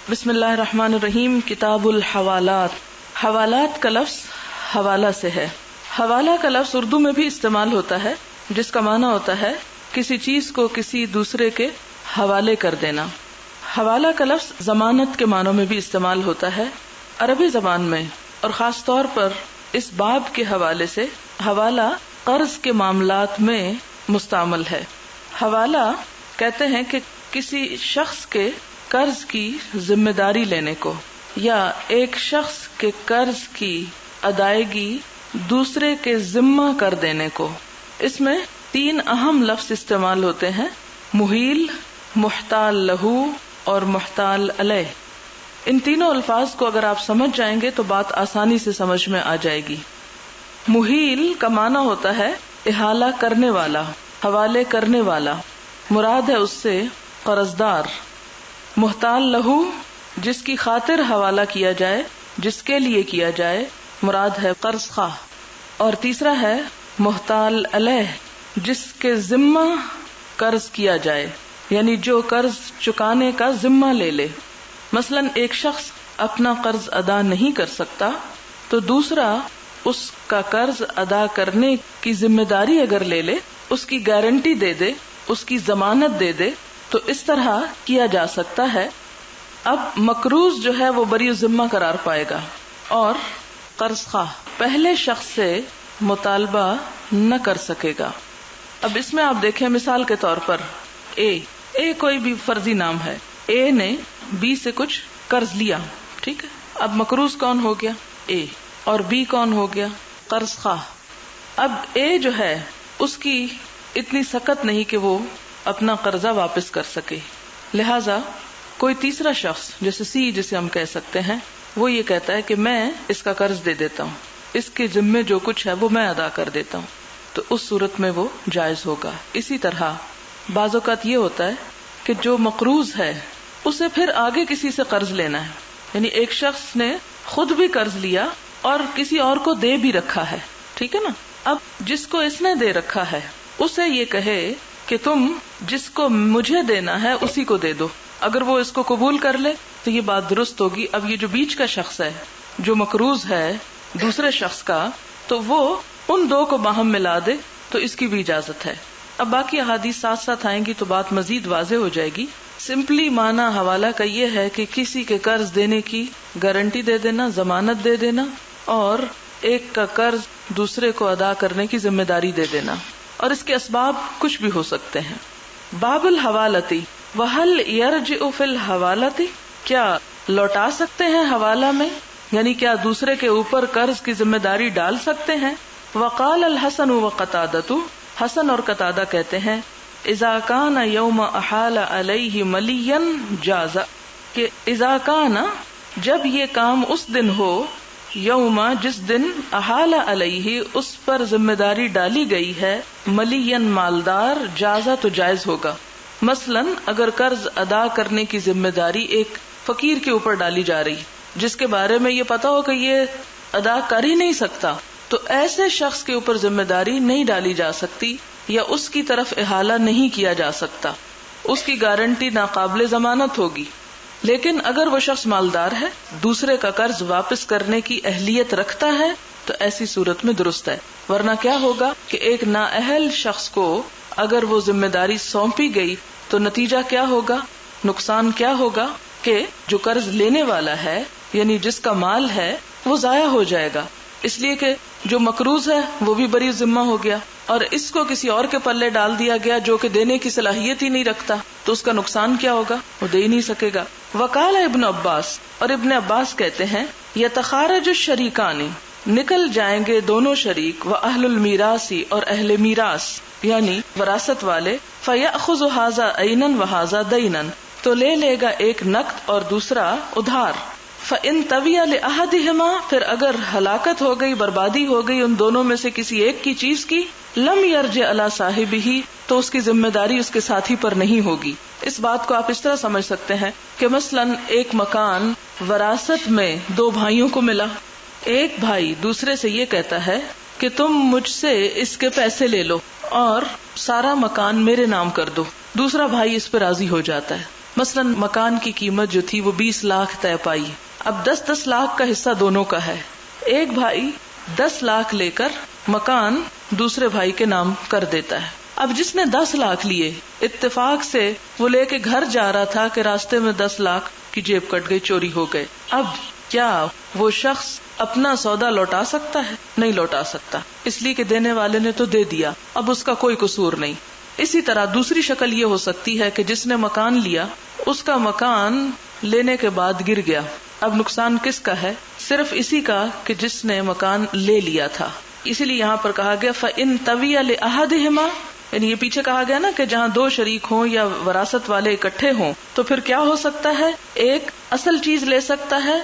بسم اللہ الرحمن الرحیم. کتاب الحوالات. حوالات کا لفظ حوالہ سے ہے. حوالہ کا لفظ اردو میں بھی استعمال ہوتا ہے جس کا معنی ہوتا ہے کسی چیز کو کسی دوسرے کے حوالے کر دینا. حوالہ کا لفظ ضمانت کے معنوں میں بھی استعمال ہوتا ہے عربی زبان میں، اور خاص طور پر اس باب کے حوالے سے حوالہ قرض کے معاملات میں مستعمل ہے. حوالہ کہتے ہیں کہ کسی شخص کے قرض کی ذمہ داری لینے کو یا ایک شخص کے قرض کی ادائیگی دوسرے کے ذمہ کر دینے کو. اس میں 3 اہم لفظ استعمال ہوتے ہیں: محیل، محتال لہو اور محتال علیہ. ان تینوں الفاظ کو اگر آپ سمجھ جائیں گے تو بات آسانی سے سمجھ میں آ جائے گی. محیل کا معنی ہوتا ہے احالہ کرنے والا، حوالے کرنے والا، مراد ہے اس سے قرضدار. محتال لہو جس کی خاطر حوالہ کیا جائے، جس کے لیے کیا جائے، مراد ہے قرض خواہ. اور تیسرا ہے محتال علیہ جس کے ذمہ قرض کیا جائے، یعنی جو قرض چکانے کا ذمہ لے لے. مثلا ایک شخص اپنا قرض ادا نہیں کر سکتا تو دوسرا اس کا قرض ادا کرنے کی ذمہ داری اگر لے لے، اس کی گارنٹی دے دے، اس کی ضمانت دے دے، تو اس طرح کیا جا سکتا ہے. اب مقروض جو ہے وہ بری ذمہ قرار پائے گا اور قرض خواہ پہلے شخص سے مطالبہ نہ کر سکے گا. اب اس میں آپ دیکھیں مثال کے طور پر اے کوئی بھی فرضی نام ہے. اے نے بی سے کچھ قرض لیا، ٹھیک ہے. اب مقروض کون ہو گیا؟ اے. اور بی کون ہو گیا؟ قرض خواہ. اب اے جو ہے اس کی اتنی سخت نہیں کہ وہ اپنا قرضہ واپس کر سکے، لہذا کوئی تیسرا شخص جیسے سی جسے ہم کہہ سکتے ہیں، وہ یہ کہتا ہے کہ میں اس کا قرض دے دیتا ہوں، اس کے ذمے جو کچھ ہے وہ میں ادا کر دیتا ہوں. تو اس صورت میں وہ جائز ہوگا. اسی طرح بعض اوقات یہ ہوتا ہے کہ جو مقروض ہے اسے پھر آگے کسی سے قرض لینا ہے، یعنی ایک شخص نے خود بھی قرض لیا اور کسی اور کو دے بھی رکھا ہے، ٹھیک ہے نا. اب جس کو اس نے دے رکھا ہے اسے یہ کہے کہ تم جس کو مجھے دینا ہے اسی کو دے دو. اگر وہ اس کو قبول کر لے تو یہ بات درست ہوگی. اب یہ جو بیچ کا شخص ہے جو مقروض ہے دوسرے شخص کا، تو وہ ان دو کو باہم ملا دے تو اس کی بھی اجازت ہے. اب باقی احادیث ساتھ ساتھ آئیں گی تو بات مزید واضح ہو جائے گی. سمپلی معنی حوالہ کا یہ ہے کہ کسی کے قرض دینے کی گارنٹی دے دینا، ضمانت دے دینا، اور ایک کا قرض دوسرے کو ادا کرنے کی ذمہ داری دے دینا. اور اس کے اسباب کچھ بھی ہو سکتے ہیں. باب الحوالتی وہل یرجع فی الحوالتی، کیا لوٹا سکتے ہیں حوالہ میں، یعنی کیا دوسرے کے اوپر قرض کی ذمہ داری ڈال سکتے ہیں. وقال الحسن وقتادۃ، حسن اور قتادہ کہتے ہیں اذا کان یوم احال علیہ ملیا جاز، کہ اذا کان جب یہ کام اس دن ہو، یوم جس دن احال علیہ اس پر ذمہ داری ڈالی گئی ہے، ملین مالدار، جازا تو جائز ہوگا. مثلا اگر قرض ادا کرنے کی ذمہ داری ایک فقیر کے اوپر ڈالی جا رہی جس کے بارے میں یہ پتا ہو کہ یہ ادا کر ہی نہیں سکتا، تو ایسے شخص کے اوپر ذمہ داری نہیں ڈالی جا سکتی یا اس کی طرف احالہ نہیں کیا جا سکتا. اس کی گارنٹی ناقابل ضمانت ہوگی. لیکن اگر وہ شخص مالدار ہے، دوسرے کا قرض واپس کرنے کی اہلیت رکھتا ہے، تو ایسی صورت میں درست ہے. ورنہ کیا ہوگا کہ ایک نااہل شخص کو اگر وہ ذمہ داری سونپی گئی تو نتیجہ کیا ہوگا، نقصان کیا ہوگا کہ جو قرض لینے والا ہے یعنی جس کا مال ہے وہ ضائع ہو جائے گا، اس لیے کہ جو مقروض ہے وہ بھی بری ذمہ ہو گیا اور اس کو کسی اور کے پلے ڈال دیا گیا جو کہ دینے کی صلاحیت ہی نہیں رکھتا، تو اس کا نقصان کیا ہوگا، وہ دے ہی نہیں سکے گا. وقال ابن عباس، اور ابن عباس کہتے ہیں یتخارج الشریکان، نکل جائیں گے دونوں شریک، واہل المیراث، اور اہل میراث یعنی وراثت والے، فیأخذ ھذا عینا وھذا دینا، تو لے لے گا ایک نقد اور دوسرا ادھار. فإن طوی لأحدہما، پھر اگر ہلاکت ہو گئی، بربادی ہو گئی ان دونوں میں سے کسی ایک کی چیز کی، لم یرجع علی صاحبہ، تو اس کی ذمہ داری اس کے ساتھی پر نہیں ہوگی. اس بات کو آپ اس طرح سمجھ سکتے ہیں کہ مثلا ایک مکان وراثت میں 2 بھائیوں کو ملا. ایک بھائی دوسرے سے یہ کہتا ہے کہ تم مجھ سے اس کے پیسے لے لو اور سارا مکان میرے نام کر دو. دوسرا بھائی اس پہ راضی ہو جاتا ہے. مثلا مکان کی قیمت جو تھی وہ 20 لاکھ طے پائی، اب 10-10 لاکھ کا حصہ دونوں کا ہے. ایک بھائی 10 لاکھ لے کر مکان دوسرے بھائی کے نام کر دیتا ہے. اب جس نے 10 لاکھ لیے، اتفاق سے وہ لے کے گھر جا رہا تھا کہ راستے میں 10 لاکھ کی جیب کٹ گئی، چوری ہو گئے. اب کیا وہ شخص اپنا سودا لوٹا سکتا ہے؟ نہیں لوٹا سکتا، اس لیے کہ دینے والے نے تو دے دیا، اب اس کا کوئی قصور نہیں. اسی طرح دوسری شکل یہ ہو سکتی ہے کہ جس نے مکان لیا، اس کا مکان لینے کے بعد گر گیا. اب نقصان کس کا ہے؟ صرف اسی کا کہ جس نے مکان لے لیا تھا. اسی لیے یہاں پر کہا گیا فَإِن تَوِيَ لِأَحَدِهِمَا، یعنی یہ پیچھے کہا گیا نا کہ جہاں 2 شریک ہوں یا وراثت والے اکٹھے ہوں تو پھر کیا ہو سکتا ہے؟ ایک اصل چیز لے سکتا ہے،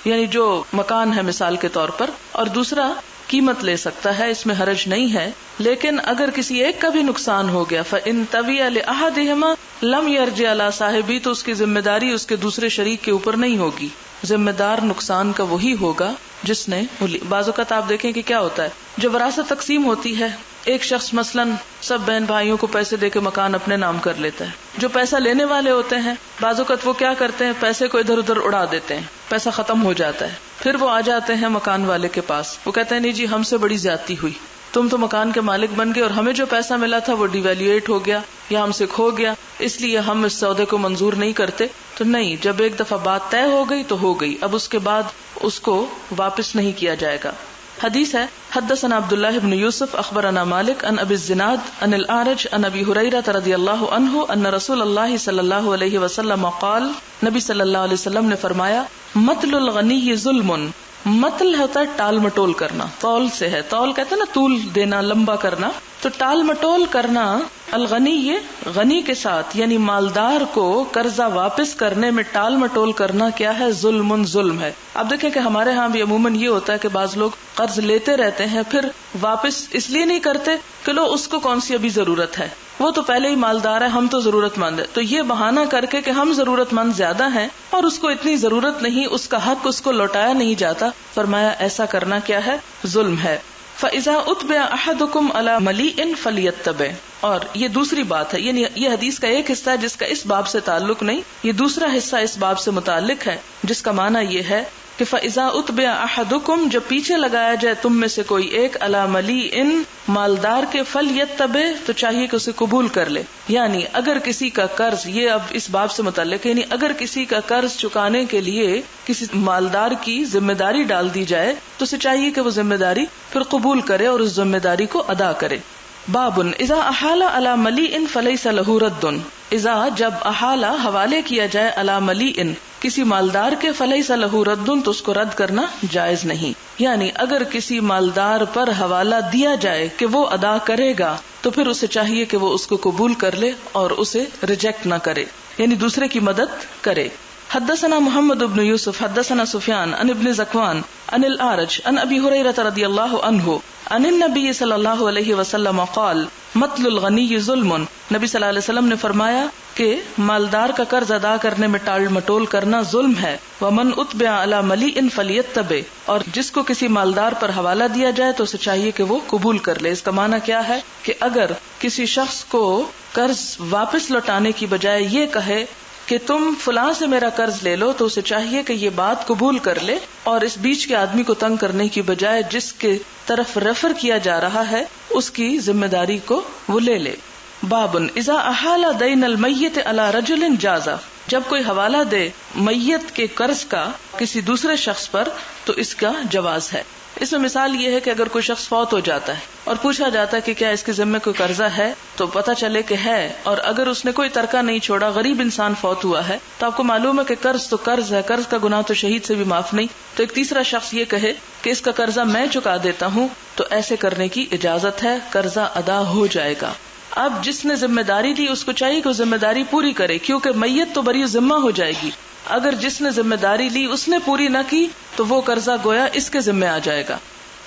یعنی جو مکان ہے مثال کے طور پر، اور دوسرا قیمت لے سکتا ہے، اس میں حرج نہیں ہے. لیکن اگر کسی ایک کا بھی نقصان ہو گیا فَإِن تَوِيَ لِأَحَدِهِمَا لَمْ يَرْجِعْ عَلَى صَاحِبِهِ، تو اس کی ذمہ داری اس کے دوسرے شریک کے اوپر نہیں ہوگی. ذمہ دار نقصان کا وہی ہوگا جس نے. بعض اوقات آپ دیکھیں کہ کیا ہوتا ہے، جو وراثت تقسیم ہوتی ہے، ایک شخص مثلاً سب بہن بھائیوں کو پیسے دے کے مکان اپنے نام کر لیتا ہے. جو پیسہ لینے والے ہوتے ہیں بعض اوقات وہ کیا کرتے ہیں، پیسے کو ادھر ادھر اڑا دیتے ہیں، پیسہ ختم ہو جاتا ہے. پھر وہ آ جاتے ہیں مکان والے کے پاس، وہ کہتے ہیں نہیں جی ہم سے بڑی زیادتی ہوئی، تم تو مکان کے مالک بن گئے اور ہمیں جو پیسہ ملا تھا وہ ڈیویلیویٹ ہو گیا یا ہم سے کھو گیا، اس لیے ہم اس سودے کو منظور نہیں کرتے. تو نہیں، جب ایک دفعہ بات طے ہو گئی تو ہو گئی، اب اس کے بعد اس کو واپس نہیں کیا جائے گا. حدیث ہے حدثنا عبداللہ بن یوسف اخبرنا مالک عن ابی الزناد عن الاعرج عن ابی ہریرہ رضی اللہ عنہ ان رسول اللہ صلی اللہ علیہ وسلم قال، نبی صلی اللہ علیہ وسلم نے فرمایا مطل الغنی ظلم. مطل ہوتا ہے ٹال مٹول کرنا، طول سے ہے، طول کہتے ہیں نا طول دینا، لمبا کرنا، تو ٹال مٹول کرنا. الغنی یہ غنی کے ساتھ یعنی مالدار کو قرضہ واپس کرنے میں ٹال مٹول کرنا کیا ہے؟ ظلم ہے. اب دیکھیں کہ ہمارے ہاں بھی عموماً یہ ہوتا ہے کہ بعض لوگ قرض لیتے رہتے ہیں، پھر واپس اس لیے نہیں کرتے کہ لو اس کو کون سی ابھی ضرورت ہے، وہ تو پہلے ہی مالدار ہے، ہم تو ضرورت مند ہے. تو یہ بہانہ کر کے کہ ہم ضرورت مند زیادہ ہیں اور اس کو اتنی ضرورت نہیں، اس کا حق اس کو لوٹایا نہیں جاتا، فرمایا ایسا کرنا کیا ہے؟ ظلم ہے. فَإِذَا أُتْبِعَ أَحَدُكُمْ عَلَى مَلِيءٍ فَلْيَتَّبِعْ. اور یہ دوسری بات ہے، یعنی یہ حدیث کا ایک حصہ ہے جس کا اس باب سے تعلق نہیں، یہ دوسرا حصہ اس باب سے متعلق ہے جس کا معنی یہ ہے کہ فَإِذَا أُتْبِعَ أَحَدُكُمْ، جب پیچھے لگایا جائے تم میں سے کوئی ایک عَلَى مَلِيءٍ مالدار کے، فَلْيَتَّبِعْ تو چاہیے کہ اسے قبول کر لے. یعنی اگر کسی کا قرض، یہ اب اس باب سے متعلق ہے، یعنی اگر کسی کا قرض چکانے کے لیے کسی مالدار کی ذمہ داری ڈال دی جائے تو اسے چاہیے کہ وہ ذمہ داری پھر قبول کرے اور اس ذمہ داری کو ادا کرے. باب اذا احال علی ملیء فلیس له رد. اذا جب احال حوالے کیا جائے علی ملیء کسی مالدار کے، فلیس له رد تو اس کو رد کرنا جائز نہیں. یعنی اگر کسی مالدار پر حوالہ دیا جائے کہ وہ ادا کرے گا تو پھر اسے چاہیے کہ وہ اس کو قبول کر لے اور اسے ریجیکٹ نہ کرے، یعنی دوسرے کی مدد کرے. حدثنا محمد بن یوسف حدثنا سفیان عن ابن ذکوان عن الاعرج عن ابی ہریرہ رضی اللہ عنہ عن النبی صلی اللہ علیہ وسلم قال مطل الغنی ظلم. نبی صلی اللہ علیہ وسلم نے فرمایا کہ مالدار کا قرض ادا کرنے میں ٹال مٹول کرنا ظلم ہے. ومن اتبع علی ملیء فلیتبع، اور جس کو کسی مالدار پر حوالہ دیا جائے تو اسے چاہیے کہ وہ قبول کر لے. اس کا معنی کیا ہے کہ اگر کسی شخص کو قرض واپس لوٹانے کی بجائے یہ کہے کہ تم فلاں سے میرا قرض لے لو تو اسے چاہیے کہ یہ بات قبول کر لے اور اس بیچ کے آدمی کو تنگ کرنے کی بجائے جس کے طرف ریفر کیا جا رہا ہے اس کی ذمہ داری کو وہ لے لے. باب اذا احال دین المیت علی رجل جازا. جب کوئی حوالہ دے میت کے قرض کا کسی دوسرے شخص پر تو اس کا جواز ہے. اس میں مثال یہ ہے کہ اگر کوئی شخص فوت ہو جاتا ہے اور پوچھا جاتا ہے کہ کیا اس کے ذمے کوئی قرضہ ہے، تو پتہ چلے کہ ہے، اور اگر اس نے کوئی ترکہ نہیں چھوڑا، غریب انسان فوت ہوا ہے، تو آپ کو معلوم ہے کہ قرض تو قرض ہے، قرض کا گناہ تو شہید سے بھی معاف نہیں. تو ایک تیسرا شخص یہ کہے کہ اس کا قرضہ میں چکا دیتا ہوں، تو ایسے کرنے کی اجازت ہے، قرضہ ادا ہو جائے گا. اب جس نے ذمہ داری لی اس کو چاہیے کہ وہ ذمہ داری پوری کرے، کیونکہ میت تو بری ذمہ ہو جائے گی. اگر جس نے ذمہ داری لی اس نے پوری نہ کی تو وہ قرضہ گویا اس کے ذمہ آ جائے گا.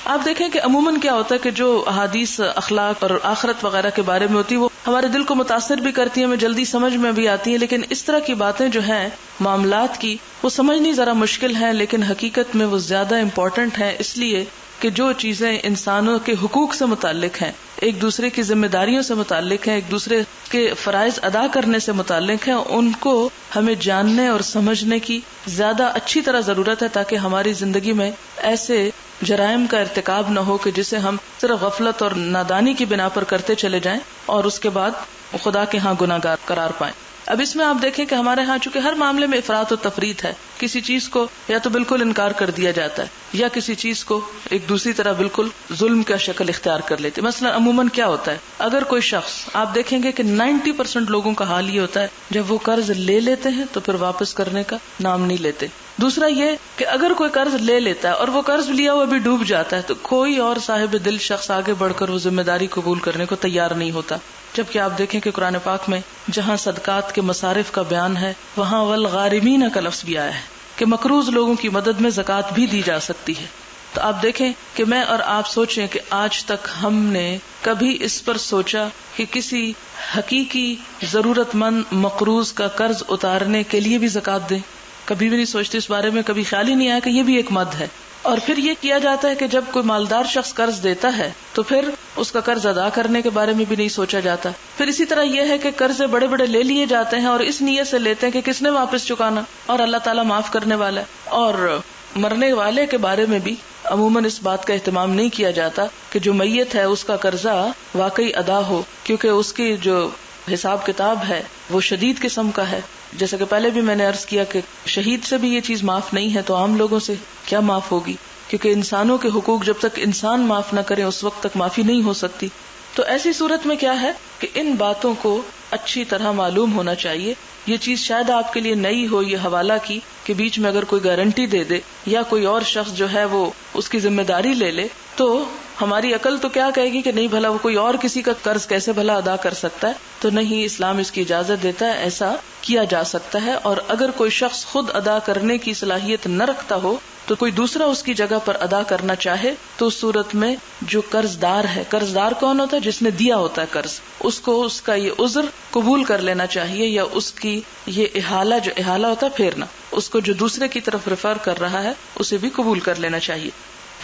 آپ دیکھیں کہ عموماً کیا ہوتا ہے کہ جو احادیث اخلاق اور آخرت وغیرہ کے بارے میں ہوتی ہے وہ ہمارے دل کو متاثر بھی کرتی ہیں، ہمیں جلدی سمجھ میں بھی آتی ہیں، لیکن اس طرح کی باتیں جو ہیں معاملات کی وہ سمجھنی ذرا مشکل ہیں، لیکن حقیقت میں وہ زیادہ امپورٹنٹ ہیں، اس لیے کہ جو چیزیں انسانوں کے حقوق سے متعلق ہیں، ایک دوسرے کی ذمہ داریوں سے متعلق ہیں، ایک دوسرے کے فرائض ادا کرنے سے متعلق ہیں، ان کو ہمیں جاننے اور سمجھنے کی زیادہ اچھی طرح ضرورت ہے، تاکہ ہماری زندگی میں ایسے جرائم کا ارتکاب نہ ہو کہ جسے ہم صرف غفلت اور نادانی کی بنا پر کرتے چلے جائیں اور اس کے بعد خدا کے ہاں گناہگار قرار پائیں۔ اب اس میں آپ دیکھیں کہ ہمارے ہاں چونکہ ہر معاملے میں افراط و تفریط ہے، کسی چیز کو یا تو بالکل انکار کر دیا جاتا ہے یا کسی چیز کو ایک دوسری طرح بالکل ظلم کا شکل اختیار کر لیتے۔ مثلا عموماً کیا ہوتا ہے، اگر کوئی شخص، آپ دیکھیں گے کہ 90% لوگوں کا حال یہ ہوتا ہے جب وہ قرض لے لیتے ہیں تو پھر واپس کرنے کا نام نہیں لیتے۔ دوسرا یہ کہ اگر کوئی قرض لے لیتا ہے اور وہ قرض لیا ہوا بھی ڈوب جاتا ہے تو کوئی اور صاحب دل شخص آگے بڑھ کر وہ ذمہ داری قبول کرنے کو تیار نہیں ہوتا، جبکہ آپ دیکھیں کہ قرآن پاک میں جہاں صدقات کے مصارف کا بیان ہے وہاں والغارمین کا لفظ بھی آیا ہے کہ مقروض لوگوں کی مدد میں زکوٰۃ بھی دی جا سکتی ہے۔ تو آپ دیکھیں کہ میں اور آپ سوچیں کہ آج تک ہم نے کبھی اس پر سوچا کہ کسی حقیقی ضرورت مند مقروض کا قرض اتارنے کے لیے بھی زکوٰۃ دیں؟ کبھی بھی نہیں سوچتے اس بارے میں، کبھی خیال ہی نہیں آیا کہ یہ بھی ایک مد ہے۔ اور پھر یہ کیا جاتا ہے کہ جب کوئی مالدار شخص قرض دیتا ہے تو پھر اس کا قرض ادا کرنے کے بارے میں بھی نہیں سوچا جاتا۔ پھر اسی طرح یہ ہے کہ قرض بڑے بڑے لے لیے جاتے ہیں اور اس نیت سے لیتے ہیں کہ کس نے واپس چکانا، اور اللہ تعالیٰ معاف کرنے والا ہے۔ اور مرنے والے کے بارے میں بھی عموماً اس بات کا اہتمام نہیں کیا جاتا کہ جو میت ہے اس کا قرضہ واقعی ادا ہو، کیونکہ اس کی جو حساب کتاب ہے وہ شدید قسم کا ہے۔ جیسا کہ پہلے بھی میں نے عرض کیا کہ شہید سے بھی یہ چیز معاف نہیں ہے تو عام لوگوں سے کیا معاف ہوگی، کیونکہ انسانوں کے حقوق جب تک انسان معاف نہ کرے اس وقت تک معافی نہیں ہو سکتی۔ تو ایسی صورت میں کیا ہے کہ ان باتوں کو اچھی طرح معلوم ہونا چاہیے۔ یہ چیز شاید آپ کے لیے نئی ہو، یہ حوالہ کی کہ بیچ میں اگر کوئی گارنٹی دے دے یا کوئی اور شخص جو ہے وہ اس کی ذمہ داری لے لے تو ہماری عقل تو کیا کہے گی کہ نہیں بھلا وہ کوئی اور کسی کا قرض کیسے بھلا ادا کر سکتا ہے۔ تو نہیں، اسلام اس کی اجازت دیتا ہے، ایسا کیا جا سکتا ہے۔ اور اگر کوئی شخص خود ادا کرنے کی صلاحیت نہ رکھتا ہو تو کوئی دوسرا اس کی جگہ پر ادا کرنا چاہے تو اس صورت میں جو قرض دار ہے، قرض دار کون ہوتا ہے؟ جس نے دیا ہوتا ہے قرض، اس کو اس کا یہ عذر قبول کر لینا چاہیے، یا اس کی یہ احالہ، جو احالہ ہوتا ہے پھیرنا، اس کو جو دوسرے کی طرف ریفر کر رہا ہے اسے بھی قبول کر لینا چاہیے۔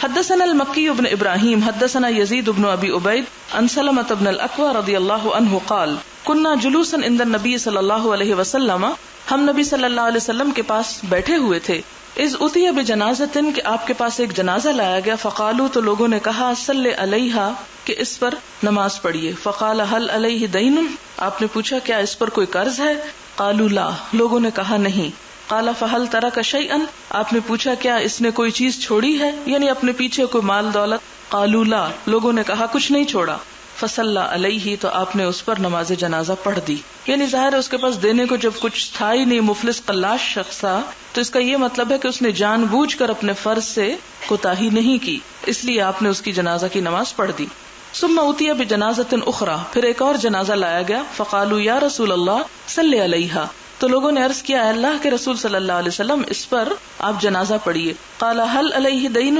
حدثنا المکی بن ابراہیم حدثنا یزید بن ابی عبید عن سلمۃ بن الاکوع رضی اللہ عنہ قال كنا جلوسا عند النبی صلی اللہ علیہ وسلم، ہم نبی صلی اللہ علیہ وسلم کے پاس بیٹھے ہوئے تھے۔ اذ اتی بجنازۃ، کہ آپ کے پاس ایک جنازہ لایا گیا۔ فقالوا، تو لوگوں نے کہا، صلی علیہا، کہ اس پر نماز پڑھیے۔ فقال هل علیہ دین، آپ نے پوچھا کیا اس پر کوئی قرض ہے؟ قالوا لا، لوگوں نے کہا نہیں۔ قال فهل ترک شیئا، آپ نے پوچھا کیا اس نے کوئی چیز چھوڑی ہے، یعنی اپنے پیچھے کوئی مال دولت؟ قالوا لا، لوگوں نے کہا کچھ نہیں چھوڑا۔ فصلی علیہ، تو آپ نے اس پر نماز جنازہ پڑھ دی۔ یعنی ظاہر ہے اس کے پاس دینے کو جب کچھ تھا ہی نہیں، مفلس قلاش شخص تھا، تو اس کا یہ مطلب ہے کہ اس نے جان بوجھ کر اپنے فرض سے کوتاہی نہیں کی، اس لیے آپ نے اس کی جنازہ کی نماز پڑھ دی۔ ثم اتی بجنازۃ اخری، پھر ایک اور جنازہ لایا گیا۔ فقالوا یا رسول اللہ صلی علیہا، تو لوگوں نے عرض کیا، اللہ کے رسول صلی اللہ علیہ وسلم اس پر آپ جنازہ پڑھیے۔ قال هل علیہ دین،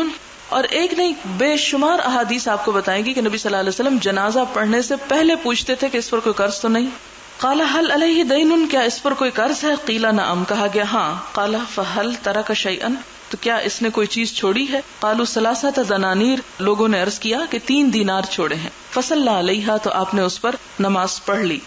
اور ایک نہیں بے شمار احادیث آپ کو بتائیں گی کہ نبی صلی اللہ علیہ وسلم جنازہ پڑھنے سے پہلے پوچھتے تھے کہ اس پر کوئی قرض تو نہیں۔ قال هل علیہ دین، کیا اس پر کوئی قرض ہے؟ قیل نعم، کہا گیا ہاں۔ قال فهل ترک شیئا، تو کیا اس نے کوئی چیز چھوڑی ہے؟ قالوا ثلاثۃ دنانیر، لوگوں نے عرض کیا کہ 3 دینار چھوڑے ہیں۔ فصلی علیہا، تو آپ نے اس پر نماز پڑھ لی۔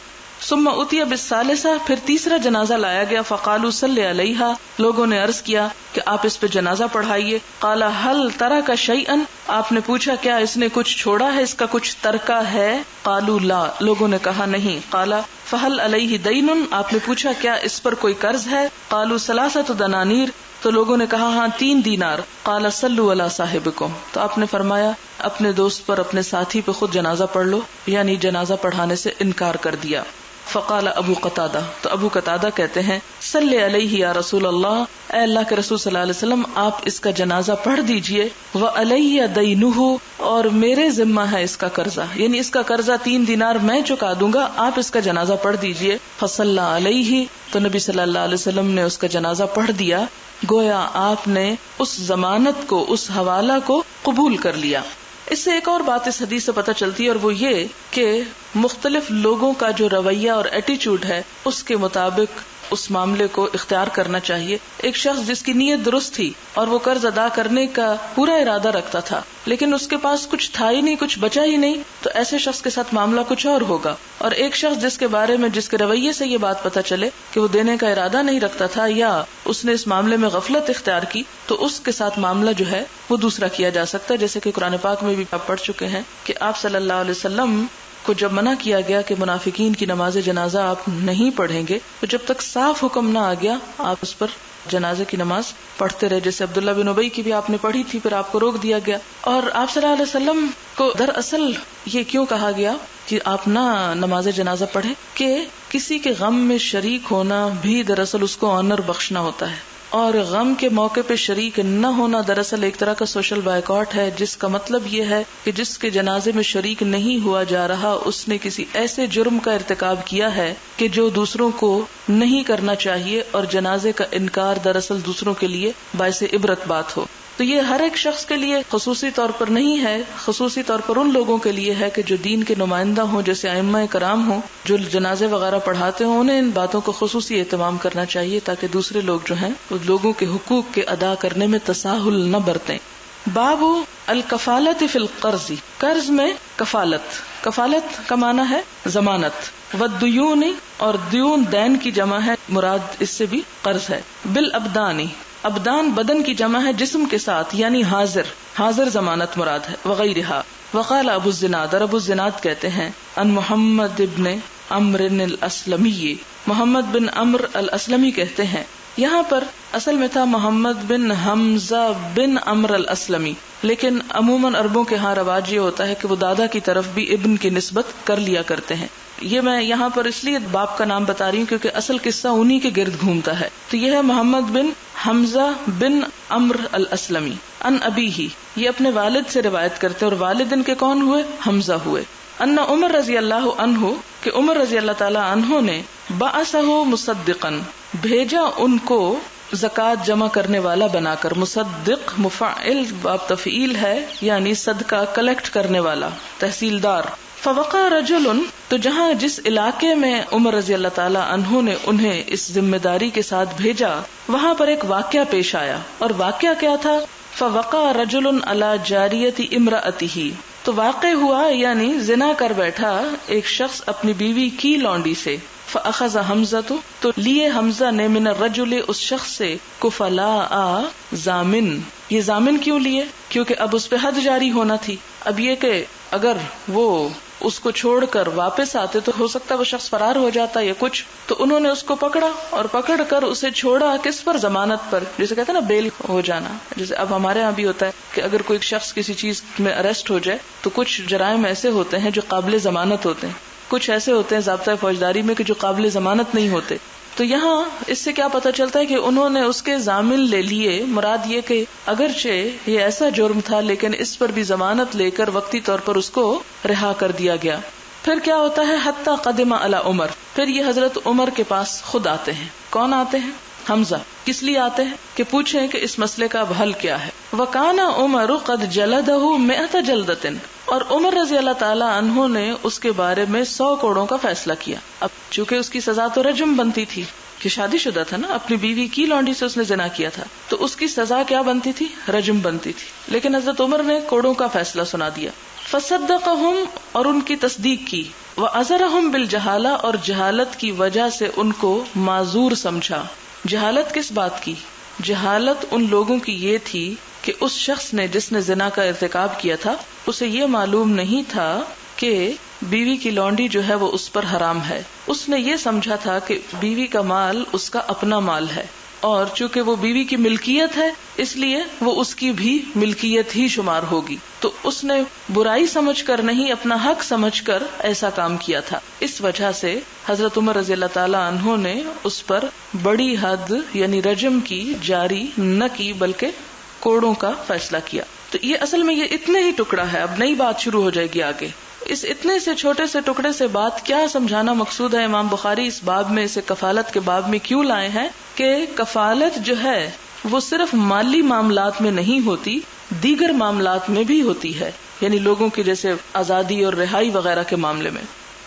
ثم اتی بالثالثہ، پھر تیسرا جنازہ لایا گیا۔ فقالوا صلی علیہا، لوگوں نے عرض کیا کہ آپ اس پہ جنازہ پڑھائیے۔ قال هل ترک شیئا، آپ نے پوچھا کیا اس نے کچھ چھوڑا ہے، اس کا کچھ ترکہ ہے؟ قالوا لا، لوگوں نے کہا نہیں۔ قال فهل علیہ دین، آپ نے پوچھا کیا اس پر کوئی قرض ہے؟ قالوا ثلاثۃ دنانیر، تو لوگوں نے کہا ہاں 3 دینار۔ قال صلوا علی صاحبکم، تو آپ نے فرمایا اپنے دوست پر، اپنے ساتھی پہ خود جنازہ پڑھ لو، یعنی جنازہ پڑھانے سے انکار کر دیا۔ فقال ابو قتادہ، تو ابو قتادہ کہتے ہیں، صلی علیہ یا رسول اللہ، اے اللہ کے رسول صلی اللہ علیہ وسلم، آپ اس کا جنازہ پڑھ دیجئے۔ وعلیہ دینہ، اور میرے ذمہ ہے اس کا قرضہ، یعنی اس کا قرضہ 3 دینار میں چکا دوں گا، آپ اس کا جنازہ پڑھ دیجئے۔ فصلی علیہ، تو نبی صلی اللہ علیہ وسلم نے اس کا جنازہ پڑھ دیا۔ گویا آپ نے اس ضمانت کو، اس حوالہ کو قبول کر لیا۔ اس سے ایک اور بات اس حدیث سے پتہ چلتی ہے، اور وہ یہ کہ مختلف لوگوں کا جو رویہ اور ایٹیچیوڈ ہے اس کے مطابق اس معاملے کو اختیار کرنا چاہیے. ایک شخص جس کی نیت درست تھی اور وہ قرض ادا کرنے کا پورا ارادہ رکھتا تھا لیکن اس کے پاس کچھ تھا ہی نہیں, کچھ بچا ہی نہیں, تو ایسے شخص کے ساتھ معاملہ کچھ اور ہوگا. اور ایک شخص جس کے بارے میں جس کے رویے سے یہ بات پتہ چلے کہ وہ دینے کا ارادہ نہیں رکھتا تھا یا اس نے اس معاملے میں غفلت اختیار کی, تو اس کے ساتھ معاملہ جو ہے وہ دوسرا کیا جا سکتا ہے. جیسے کہ قرآن پاک میں بھی آپ پڑھ چکے ہیں کہ آپ صلی اللہ علیہ وسلم کو جب منع کیا گیا کہ منافقین کی نماز جنازہ آپ نہیں پڑھیں گے, تو جب تک صاف حکم نہ آ گیا آپ اس پر جنازے کی نماز پڑھتے رہے. جیسے عبداللہ بن ابی کی بھی آپ نے پڑھی تھی, پھر آپ کو روک دیا گیا. اور آپ صلی اللہ علیہ وسلم کو دراصل یہ کیوں کہا گیا کہ آپ نہ نماز جنازہ پڑھیں, کہ کسی کے غم میں شریک ہونا بھی دراصل اس کو آنر بخشنا ہوتا ہے, اور غم کے موقع پہ شریک نہ ہونا دراصل ایک طرح کا سوشل بائیکاٹ ہے, جس کا مطلب یہ ہے کہ جس کے جنازے میں شریک نہیں ہوا جا رہا اس نے کسی ایسے جرم کا ارتکاب کیا ہے کہ جو دوسروں کو نہیں کرنا چاہیے, اور جنازے کا انکار دراصل دوسروں کے لیے باعث عبرت بات ہو. تو یہ ہر ایک شخص کے لیے خصوصی طور پر نہیں ہے, خصوصی طور پر ان لوگوں کے لیے ہے کہ جو دین کے نمائندہ ہوں, جیسے ائمہ کرام ہوں, جو جنازے وغیرہ پڑھاتے ہوں, انہیں ان باتوں کو خصوصی اہتمام کرنا چاہیے تاکہ دوسرے لوگ جو ہیں وہ لوگوں کے حقوق کے ادا کرنے میں تساہل نہ برتیں. باب الکفالت فی القرض, قرض میں کفالت. کفالت کا معنی ہے ضمانت. والدیون, اور دیون دین کی جمع ہے, مراد اس سے بھی قرض ہے. بالابدان, ابدان بدن کی جمع ہے جسم کے ساتھ, یعنی حاضر, حاضر ضمانت مراد ہے. وغیرہا. وقال ابو الزناد, اور ابو الزناد کہتے ہیں ان محمد ابن عمرو الاسلمی, محمد بن عمرو الاسلمی کہتے ہیں. یہاں پر اصل میں تھا محمد بن حمزہ بن عمرو الاسلمی, لیکن عموماً عربوں کے ہاں رواج یہ ہوتا ہے کہ وہ دادا کی طرف بھی ابن کی نسبت کر لیا کرتے ہیں. یہ میں یہاں پر اس لیے باپ کا نام بتا رہی ہوں کیونکہ اصل قصہ انہی کے گرد گھومتا ہے. تو یہ ہے محمد بن حمزہ بن عمرو الاسلمی ان ابی ہی, یہ اپنے والد سے روایت کرتے ہیں, اور والد ان کے کون ہوئے؟ حمزہ ہوئے. ان عمر رضی اللہ عنہ, کہ عمر رضی اللہ تعالی عنہ نے بعثہ مصدقا, بھیجا ان کو زکوٰۃ جمع کرنے والا بنا کر. مصدق مفعل باب تفعیل ہے, یعنی صدقہ کلیکٹ کرنے والا, تحصیلدار. فوقع رجل, تو جہاں جس علاقے میں عمر رضی اللہ تعالی عنہ نے انہیں اس ذمہ داری کے ساتھ بھیجا, وہاں پر ایک واقعہ پیش آیا. اور واقعہ کیا تھا؟ فوقع رجل علی جاریۃ امرأتہ, تو واقع ہوا یعنی زنا کر بیٹھا ایک شخص اپنی بیوی کی لونڈی سے. فاخذ حمزہ, تو لیے حمزہ نے من الرجل, اس شخص سے, کفلاء ضامن. یہ ضامن کیوں لیے؟ کیونکہ اب اس پہ حد جاری ہونا تھی. اب یہ کہ اگر وہ اس کو چھوڑ کر واپس آتے تو ہو سکتا ہے وہ شخص فرار ہو جاتا یا کچھ, تو انہوں نے اس کو پکڑا اور پکڑ کر اسے چھوڑا. کس پر؟ ضمانت پر, جسے کہتے ہیں نا بیل ہو جانا. جیسے اب ہمارے ہاں بھی ہوتا ہے کہ اگر کوئی شخص کسی چیز میں اریسٹ ہو جائے تو کچھ جرائم ایسے ہوتے ہیں جو قابل ضمانت ہوتے ہیں, کچھ ایسے ہوتے ہیں ضابطۂ فوجداری میں کہ جو قابل ضمانت نہیں ہوتے. تو یہاں اس سے کیا پتہ چلتا ہے کہ انہوں نے اس کے ضامن لے لیے. مراد یہ کہ اگرچہ یہ ایسا جرم تھا لیکن اس پر بھی ضمانت لے کر وقتی طور پر اس کو رہا کر دیا گیا. پھر کیا ہوتا ہے؟ حتی قدم علی عمر, پھر یہ حضرت عمر کے پاس خود آتے ہیں. کون آتے ہیں؟ حمزہ. کس لیے آتے ہیں؟ کہ پوچھیں کہ اس مسئلے کا اب حل کیا ہے. وکان عمر قد جلدہ 100 جلدۃ, اور عمر رضی اللہ تعالی عنہ نے اس کے بارے میں 100 کوڑوں کا فیصلہ کیا. اب چونکہ اس کی سزا تو رجم بنتی تھی کہ شادی شدہ تھا نا, اپنی بیوی کی لونڈی سے اس نے زنا کیا تھا, تو اس کی سزا کیا بنتی تھی؟ رجم بنتی تھی. لیکن حضرت عمر نے کوڑوں کا فیصلہ سنا دیا. فصدقہم, اور ان کی تصدیق کی. وعذرہم بالجہالہ, اور جہالت کی وجہ سے ان کو معذور سمجھا. جہالت کس بات کی؟ جہالت ان لوگوں کی یہ تھی کہ اس شخص نے جس نے زنا کا ارتکاب کیا تھا اسے یہ معلوم نہیں تھا کہ بیوی کی لونڈی جو ہے وہ اس پر حرام ہے. اس نے یہ سمجھا تھا کہ بیوی کا مال اس کا اپنا مال ہے, اور چونکہ وہ بیوی کی ملکیت ہے اس لیے وہ اس کی بھی ملکیت ہی شمار ہوگی. تو اس نے برائی سمجھ کر نہیں, اپنا حق سمجھ کر ایسا کام کیا تھا. اس وجہ سے حضرت عمر رضی اللہ تعالی عنہ نے اس پر بڑی حد یعنی رجم کی جاری نہ کی بلکہ کوڑوں کا فیصلہ کیا. تو یہ اصل میں یہ اتنے ہی ٹکڑا ہے, اب نئی بات شروع ہو جائے گی آگے. اس اتنے سے چھوٹے سے ٹکڑے سے بات کیا سمجھانا مقصود ہے؟ امام بخاری اس باب میں, اسے کفالت کے باب میں کیوں لائے ہیں کہ کفالت جو ہے وہ صرف مالی معاملات میں نہیں ہوتی, دیگر معاملات میں بھی ہوتی ہے, یعنی لوگوں کی جیسے آزادی اور رہائی وغیرہ کے معاملے میں.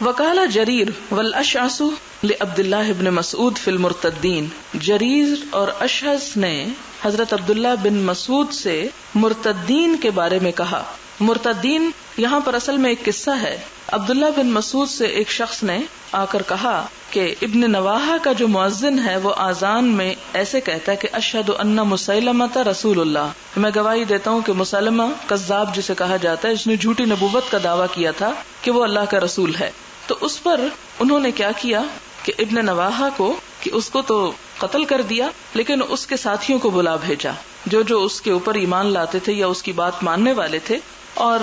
وقال جریر والاشعث لعبد اللہ بن مسعود فی المرتدین، جریر اور اشعث نے حضرت عبداللہ بن مسعود سے مرتدین کے بارے میں کہا. مرتدین یہاں پر اصل میں ایک قصہ ہے. عبداللہ بن مسعود سے ایک شخص نے آ کر کہا کہ ابن نواحہ کا جو مؤذن ہے وہ آذان میں ایسے کہتا ہے کہ اشہد ان مسیلمۃ رسول اللہ، میں گواہی دیتا ہوں کہ مسلمہ کذاب جسے کہا جاتا ہے، جس نے جھوٹی نبوت کا دعویٰ کیا تھا کہ وہ اللہ کا رسول ہے. تو اس پر انہوں نے کیا کیا کہ ابن نواحہ کو کہ اس کو تو قتل کر دیا، لیکن اس کے ساتھیوں کو بلا بھیجا جو اس کے اوپر ایمان لاتے تھے یا اس کی بات ماننے والے تھے. اور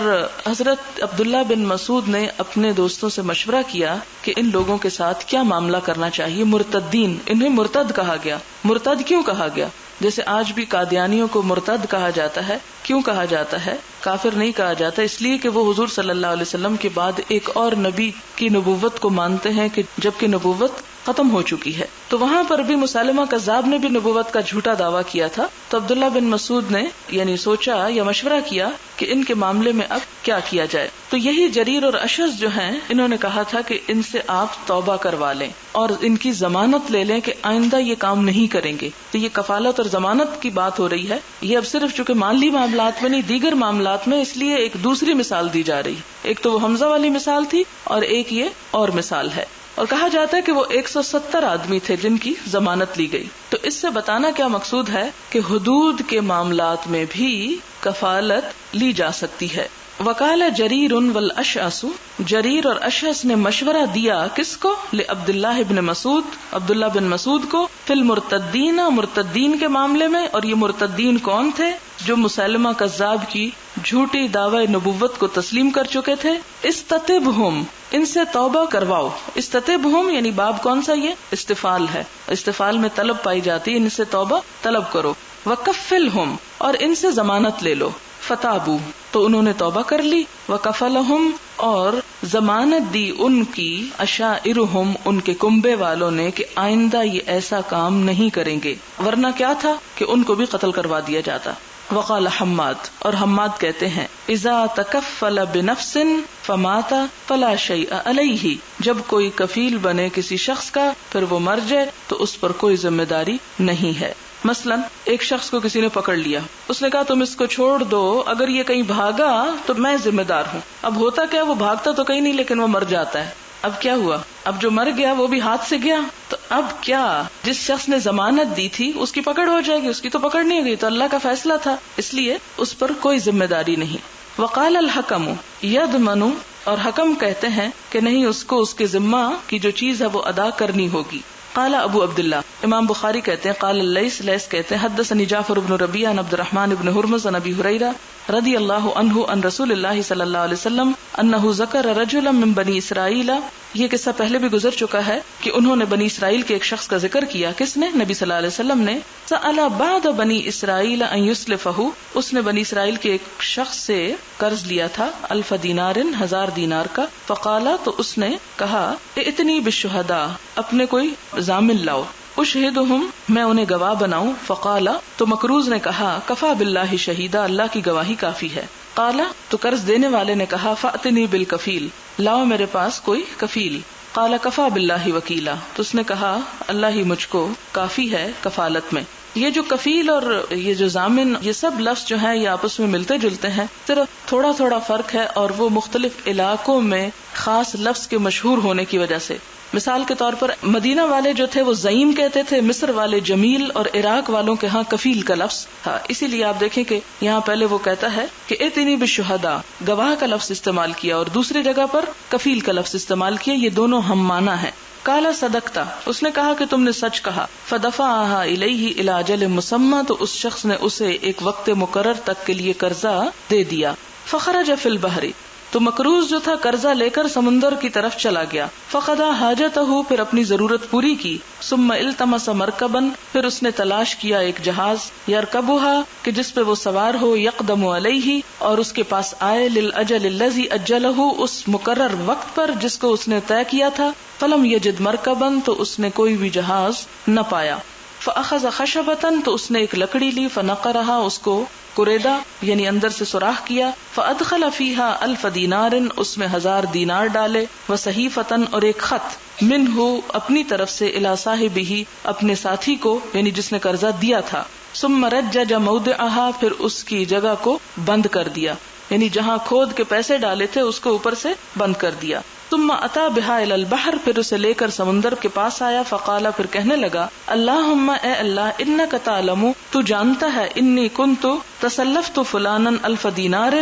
حضرت عبداللہ بن مسعود نے اپنے دوستوں سے مشورہ کیا کہ ان لوگوں کے ساتھ کیا معاملہ کرنا چاہیے. مرتدین، انہیں مرتد کہا گیا. مرتد کیوں کہا گیا؟ جیسے آج بھی قادیانیوں کو مرتد کہا جاتا ہے. کیوں کہا جاتا ہے؟ کافر نہیں کہا جاتا، اس لیے کہ وہ حضور صلی اللہ علیہ وسلم کے بعد ایک اور نبی کی نبوت کو مانتے ہیں کہ جبکہ نبوت ختم ہو چکی ہے. تو وہاں پر بھی مسلمہ کذاب نے بھی نبوت کا جھوٹا دعویٰ کیا تھا. تو عبداللہ بن مسعود نے یعنی سوچا یا مشورہ کیا کہ ان کے معاملے میں اب کیا کیا جائے. تو یہی جریر اور اشعث جو ہیں انہوں نے کہا تھا کہ ان سے آپ توبہ کروا لیں اور ان کی ضمانت لے لیں کہ آئندہ یہ کام نہیں کریں گے. تو یہ کفالت اور ضمانت کی بات ہو رہی ہے. یہ اب صرف چونکہ مالی معاملات میں نہیں، دیگر معاملات میں، اس لیے ایک دوسری مثال دی جا رہی. ایک تو وہ حمزہ والی مثال تھی اور ایک یہ اور مثال ہے. اور کہا جاتا ہے کہ وہ 170 آدمی تھے جن کی ضمانت لی گئی. تو اس سے بتانا کیا مقصود ہے کہ حدود کے معاملات میں بھی کفالت لی جا سکتی ہے. وقال جریر والاشعث، جریر اور اشعث نے مشورہ دیا کس کو؟ لعبداللہ ابن مسعود، عبداللہ بن مسعود کو، فی المرتدین، مرتدین کے معاملے میں. اور یہ مرتدین کون تھے؟ جو مسلمہ کذاب کی جھوٹی دعوی نبوت کو تسلیم کر چکے تھے. استتبہم، ان سے توبہ کرواؤ. استتبہم یعنی باب کون سا؟ یہ استفال ہے. استفال میں طلب پائی جاتی ہے، ان سے توبہ طلب کرو. وکفلہم، اور ان سے ضمانت لے لو. فتابو، تو انہوں نے توبہ کر لی. وکفلہم، اور ضمانت دی ان کی اشائرہم، ان کے کنبے والوں نے کہ آئندہ یہ ایسا کام نہیں کریں گے، ورنہ کیا تھا کہ ان کو بھی قتل کروا دیا جاتا. وقال حماد، اور حماد کہتے ہیں اذا تکفل بنفس فمات فلا شیء علیہ، جب کوئی کفیل بنے کسی شخص کا پھر وہ مر جائے تو اس پر کوئی ذمہ داری نہیں ہے. مثلا ایک شخص کو کسی نے پکڑ لیا، اس نے کہا تم اس کو چھوڑ دو، اگر یہ کہیں بھاگا تو میں ذمہ دار ہوں. اب ہوتا کیا، وہ بھاگتا تو کہیں نہیں لیکن وہ مر جاتا ہے. اب کیا ہوا؟ اب جو مر گیا وہ بھی ہاتھ سے گیا. تو اب کیا، جس شخص نے ضمانت دی تھی اس کی پکڑ ہو جائے گی، اس کی تو پکڑ نہیں گئی، تو اللہ کا فیصلہ تھا، اس لیے اس پر کوئی ذمہ داری نہیں. وقال الحکم یضمن، اور حکم کہتے ہیں کہ نہیں، اس کو اس کے ذمہ کی جو چیز ہے وہ ادا کرنی ہوگی. قال ابو عبداللہ، امام بخاری کہتے ہیں قال اللیث، لیث کہتے ہیں حدثني جعفر بن ربیعہ عن عبد الرحمن بن ہرمز عن ابی ہریرہ رضی اللہ عنہ عن رسول اللہ صلی اللہ علیہ وسلم انہ ذکر رجلا من بنی اسرائیل. یہ قصہ پہلے بھی گزر چکا ہے کہ انہوں نے بنی اسرائیل کے ایک شخص کا ذکر کیا. کس نے؟ نبی صلی اللہ علیہ وسلم نے. سأل بعض بنی اسرائیل ان یسلفہ، اس نے بنی اسرائیل کے ایک شخص سے قرض لیا تھا 1000 دینار، 1000 دینار کا. فقالا، تو اس نے کہا ائتنی بالشہداء، اپنے کوئی ضامن لاؤ. اشہدہم، میں انہیں گواہ بناؤں. فقالا، تو مکروز نے کہا کفا باللہ شہیدا، اللہ کی گواہی کافی ہے. قالا، تو قرض دینے والے نے کہا فأتنی بالکفیل، لاؤ میرے پاس کوئی کفیل. قالا کفا باللہ وکیلا، تو اس نے کہا اللہ ہی مجھ کو کافی ہے کفالت میں. یہ جو کفیل اور یہ جو ضامن، یہ سب لفظ جو ہیں یہ آپس میں ملتے جلتے ہیں، صرف تھوڑا تھوڑا فرق ہے اور وہ مختلف علاقوں میں خاص لفظ کے مشہور ہونے کی وجہ سے. مثال کے طور پر مدینہ والے جو تھے وہ زعیم کہتے تھے، مصر والے جمیل، اور عراق والوں کے ہاں کفیل کا لفظ تھا. اسی لیے آپ دیکھیں کہ یہاں پہلے وہ کہتا ہے کہ ائتنی بالشہداء، گواہ کا لفظ استعمال کیا، اور دوسری جگہ پر کفیل کا لفظ استعمال کیا. یہ دونوں ہم معنی ہیں. قال صدقتا، اس نے کہا کہ تم نے سچ کہا. فدفعها الیہ الی اجل مسمى، تو اس شخص نے اسے ایک وقت مقرر تک کے لیے قرضہ دے دیا. فخرج فی البحر، تو مکروز جو تھا قرضہ لے کر سمندر کی طرف چلا گیا. فقضى حاجته، پھر اپنی ضرورت پوری کی. ثم التمس مرکبا، پھر اس نے تلاش کیا ایک جہاز. یرکبها، کہ جس پہ وہ سوار ہو. یقدم علیہ، اور اس کے پاس آئے. للاجل الذی اجلہ، اس مقرر وقت پر جس کو اس نے طے کیا تھا. فلم یجد مرکبا، تو اس نے کوئی بھی جہاز نہ پایا. فاخذ خشبۃ، تو اس نے ایک لکڑی لی. فنقرها، اس کو قریدا یعنی اندر سے سوراخ کیا، فادخل فیہا 1000 دینار، اس میں 1000 دینار ڈالے، وصحیفتن اور ایک خط، منہ اپنی طرف سے، الی صاحبہ اپنے ساتھی کو یعنی جس نے قرضہ دیا تھا، ثم رجج موضعها پھر اس کی جگہ کو بند کر دیا، یعنی جہاں کھود کے پیسے ڈالے تھے اس کو اوپر سے بند کر دیا، ثم اتی بها الی البحر پھر اسے لے کر سمندر کے پاس آیا، فقال پھر کہنے لگا، اللہم اے اللہ، انک تعلم تو جانتا ہے، انی کنت تسلفت فلانا 1000 دینار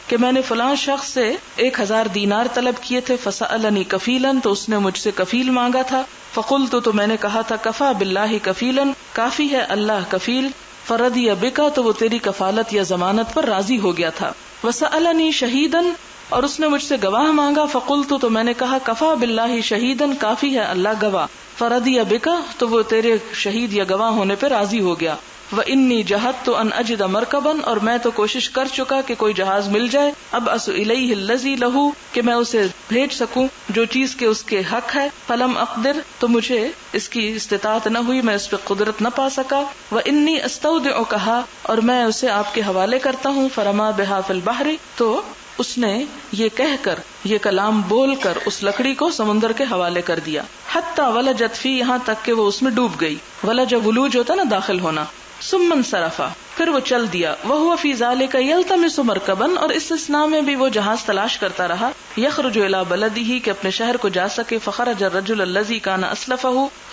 کہ میں نے فلاں شخص سے 1000 دینار طلب کیے تھے، فسألنی کفیلا تو اس نے مجھ سے کفیل مانگا تھا، فقلت تو میں نے کہا تھا، کفا باللہ کفیلا کافی ہے اللہ کفیل، فرضی بکا تو وہ تیری کفالت یا ضمانت پر راضی ہو گیا تھا، وسألنی شہیدا اور اس نے مجھ سے گواہ مانگا، فقلت تو میں نے کہا، کفا باللہ شہیدا کافی ہے اللہ گواہ، فرضی بکا تو وہ تیرے شہید یا گواہ ہونے پہ راضی ہو گیا، وَإِنِّي جَهَدْتُ أَنْ أَجِدَ مَرْكَبًا اور میں تو کوشش کر چکا کہ کوئی جہاز مل جائے، أَبْعَثُ إِلَيْهِ الَّذِي لَهُ کہ میں اسے بھیج سکوں جو چیز کے اس کے حق ہے، فَلَمْ أَقْدِرْ تو مجھے اس کی استطاعت نہ ہوئی، میں اس پہ قدرت نہ پا سکا، وَإِنِّي أَسْتَوْدِعُكَهَا اور میں اسے آپ کے حوالے کرتا ہوں، فَرَمَا بِهَا فِي الْبَحْرِ تو اس نے یہ کہہ کر یہ کلام بول کر اس لکڑی کو سمندر کے حوالے کر دیا، حتی ولجت فی یہاں تک کہ وہ اس میں ڈوب گئی، ولج ولوج ہوتا نا داخل ہونا، ثم انصرف پھر وہ چل دیا، وہو فی ذالک یلتمس مرکبا اور اس اسنا میں بھی وہ جہاز تلاش کرتا رہا، یخرج الی بلدہ کہ اپنے شہر کو جا سکے، فخرج الرجل الذی کان اسلفہ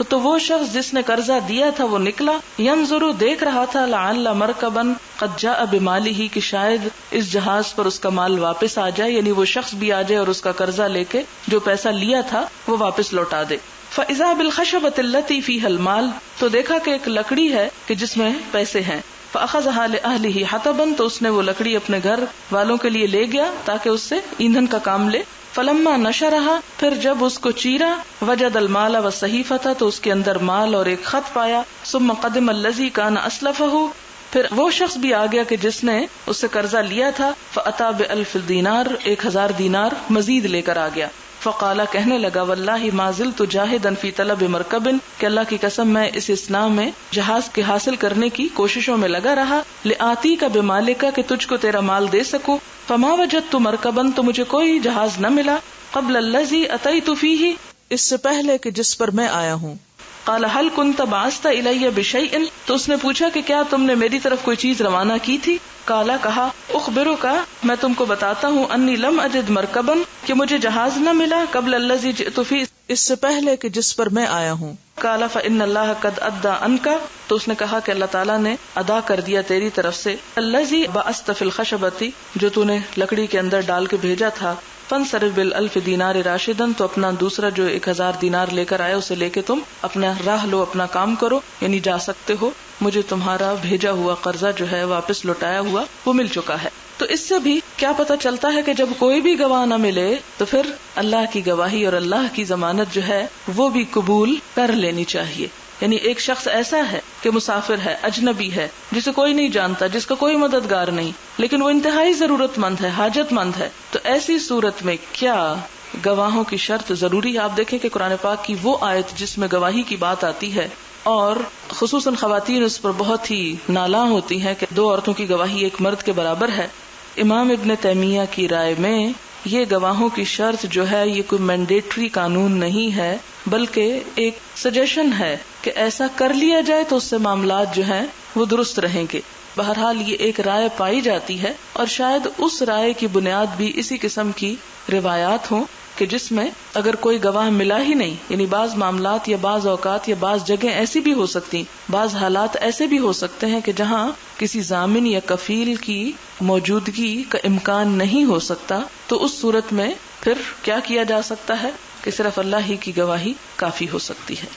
تو وہ شخص جس نے قرضہ دیا تھا وہ نکلا، ینظر دیکھ رہا تھا، لعل مرکبا قد جاء بمالہ کہ شاید اس جہاز پر اس کا مال واپس آ جائے، یعنی وہ شخص بھی آ جائے اور اس کا قرضہ لے کے جو پیسہ لیا تھا وہ واپس لوٹا دے، فَإِذَا بِالْخَشَبَةِ الَّتِي فِيهَا الْمَالُ تو دیکھا کہ ایک لکڑی ہے کہ جس میں پیسے ہیں، فَأَخَذَهَا لِأَهْلِهِ حَطَبًا تو اس نے وہ لکڑی اپنے گھر والوں کے لیے لے گیا تاکہ اس سے ایندھن کا کام لے، فَلَمَّا نَشَرَهَا پھر جب اس کو چیرا، وَجَدَ الْمَالَ وَالصَّحِيفَةَ تو اس کے اندر مال اور ایک خط پایا، ثُمَّ قَدِمَ الَّذِي كَانَ أَسْلَفَهُ پھر وہ شخص بھی آ گیا کہ جس نے اس سے قرضہ لیا تھا، فَأَتَى بِأَلْفِ دینار 1000 دینار مزید لے کر آ گیا، فقالا کہنے لگا، واللہ ما زلت جاہدا فی طلب مرکب کہ اللہ کی قسم میں اس اسنا میں جہاز کے حاصل کرنے کی کوششوں میں لگا رہا، لآتی کا بمالک کہ تجھ کو تیرا مال دے سکوں، فما وجدت مرکبا تو مجھے کوئی جہاز نہ ملا، قبل الذی اتیت فیہ اس سے پہلے کہ جس پر میں آیا ہوں، قال هل كنت بعثت الی بشیء تو اس نے پوچھا کہ کیا تم نے میری طرف کوئی چیز روانہ کی تھی، کالا کہا، اخبرک میں تم کو بتاتا ہوں، انی لم اجد مرکبا کہ مجھے جہاز نہ ملا، قبل الذی جئت فیہ اس سے پہلے کہ جس پر میں آیا ہوں، کالا فإن اللہ قد ادى عنک تو اس نے کہا کہ اللہ تعالیٰ نے ادا کر دیا تیری طرف سے، الذی بعثت فی الخشبۃ جو تو نے لکڑی کے اندر ڈال کے بھیجا تھا، فانصرف بالالف دینار راشدا تو اپنا دوسرا جو 1000 دینار لے کر آئے اسے لے کے تم اپنا راہ لو، اپنا کام کرو، یعنی جا سکتے ہو، مجھے تمہارا بھیجا ہوا قرضہ جو ہے واپس لوٹایا ہوا وہ مل چکا ہے۔ تو اس سے بھی کیا پتہ چلتا ہے کہ جب کوئی بھی گواہ نہ ملے تو پھر اللہ کی گواہی اور اللہ کی ضمانت جو ہے وہ بھی قبول کر لینی چاہیے، یعنی ایک شخص ایسا ہے کہ مسافر ہے، اجنبی ہے، جسے کوئی نہیں جانتا، جس کا کوئی مددگار نہیں، لیکن وہ انتہائی ضرورت مند ہے، حاجت مند ہے، تو ایسی صورت میں کیا گواہوں کی شرط ضروری ہے؟ آپ دیکھیں کہ قرآن پاک کی وہ آیت جس میں گواہی کی بات آتی ہے اور خصوصاً خواتین اس پر بہت ہی نالاں ہوتی ہیں کہ 2 عورتوں کی گواہی ایک مرد کے برابر ہے، امام ابن تیمیہ کی رائے میں یہ گواہوں کی شرط جو ہے یہ کوئی مینڈیٹری قانون نہیں ہے، بلکہ ایک سجیشن ہے کہ ایسا کر لیا جائے تو اس سے معاملات جو ہیں وہ درست رہیں گے۔ بہرحال یہ ایک رائے پائی جاتی ہے اور شاید اس رائے کی بنیاد بھی اسی قسم کی روایات ہوں کہ جس میں اگر کوئی گواہ ملا ہی نہیں، یعنی بعض معاملات یا بعض اوقات یا بعض جگہیں ایسی بھی ہو سکتی، بعض حالات ایسے بھی ہو سکتے ہیں کہ جہاں کسی ضامن یا کفیل کی موجودگی کا امکان نہیں ہو سکتا، تو اس صورت میں پھر کیا کیا جا سکتا ہے کہ صرف اللہ ہی کی گواہی کافی ہو سکتی ہے۔